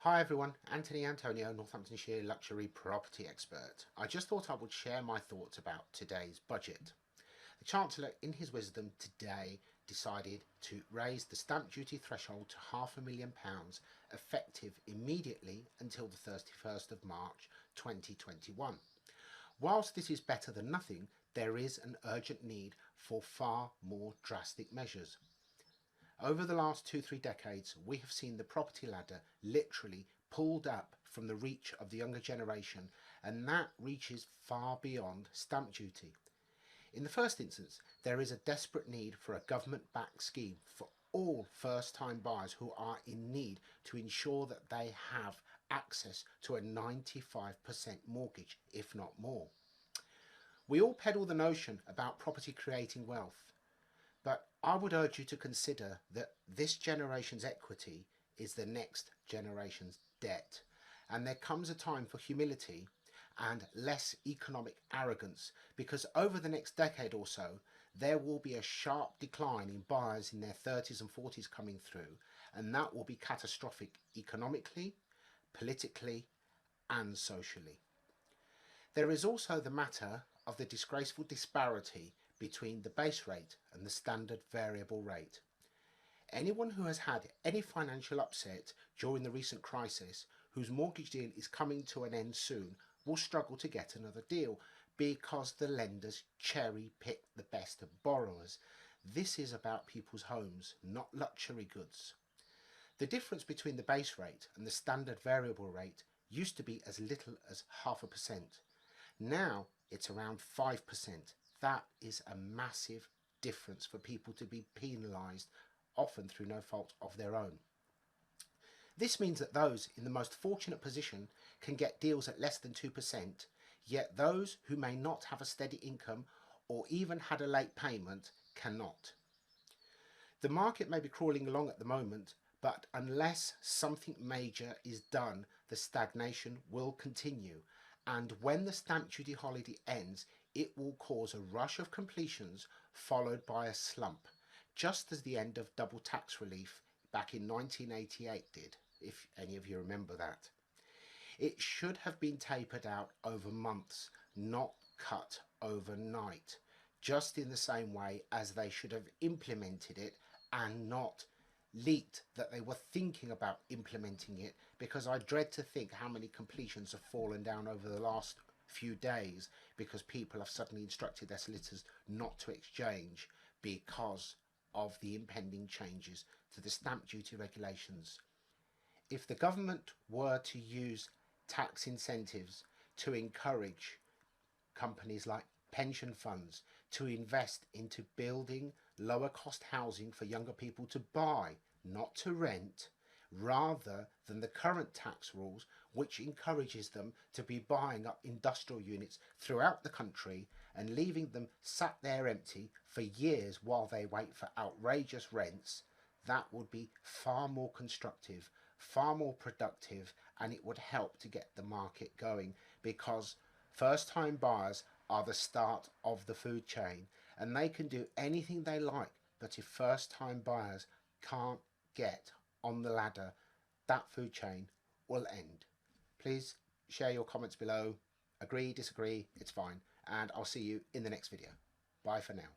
Hi everyone, Anthony Antonio, Northamptonshire luxury property expert. I just thought I would share my thoughts about today's budget. The Chancellor, in his wisdom today, decided to raise the stamp duty threshold to £500,000 effective immediately until the 31st of March 2021. Whilst this is better than nothing, there is an urgent need for far more drastic measures. Over the last 2-3 decades, we have seen the property ladder literally pulled up from the reach of the younger generation, and that reaches far beyond stamp duty. In the first instance, there is a desperate need for a government-backed scheme for all first-time buyers who are in need to ensure that they have access to a 95% mortgage, if not more. We all peddle the notion about property creating wealth, but I would urge you to consider that this generation's equity is the next generation's debt, and there comes a time for humility and less economic arrogance, because over the next decade or so there will be a sharp decline in buyers in their 30s and 40s coming through, and that will be catastrophic economically, politically and socially. There is also the matter of the disgraceful disparity between the base rate and the standard variable rate. Anyone who has had any financial upset during the recent crisis, whose mortgage deal is coming to an end soon, will struggle to get another deal because the lenders cherry pick the best of borrowers. This is about people's homes, not luxury goods. The difference between the base rate and the standard variable rate used to be as little as 0.5%. Now it's around 5%. That is a massive difference for people to be penalised, often through no fault of their own. This means that those in the most fortunate position can get deals at less than 2%, yet those who may not have a steady income or even had a late payment cannot. The market may be crawling along at the moment, but unless something major is done, the stagnation will continue, and when the stamp duty holiday ends, it will cause a rush of completions followed by a slump, just as the end of double tax relief back in 1988 did, if any of you remember that. It should have been tapered out over months, not cut overnight, just in the same way as they should have implemented it and not leaked that they were thinking about implementing it, because I dread to think how many completions have fallen down over the last few days because people have suddenly instructed their solicitors not to exchange because of the impending changes to the stamp duty regulations. If the government were to use tax incentives to encourage companies like pension funds to invest into building lower cost housing for younger people to buy, not to rent, rather than the current tax rules which encourages them to be buying up industrial units throughout the country and leaving them sat there empty for years while they wait for outrageous rents, that would be far more constructive, far more productive, and it would help to get the market going, because first-time buyers are the start of the food chain, and they can do anything they like, but if first-time buyers can't get on the ladder, that food chain will end. Please share your comments below. Agree, disagree, it's fine, and I'll see you in the next video. Bye for now.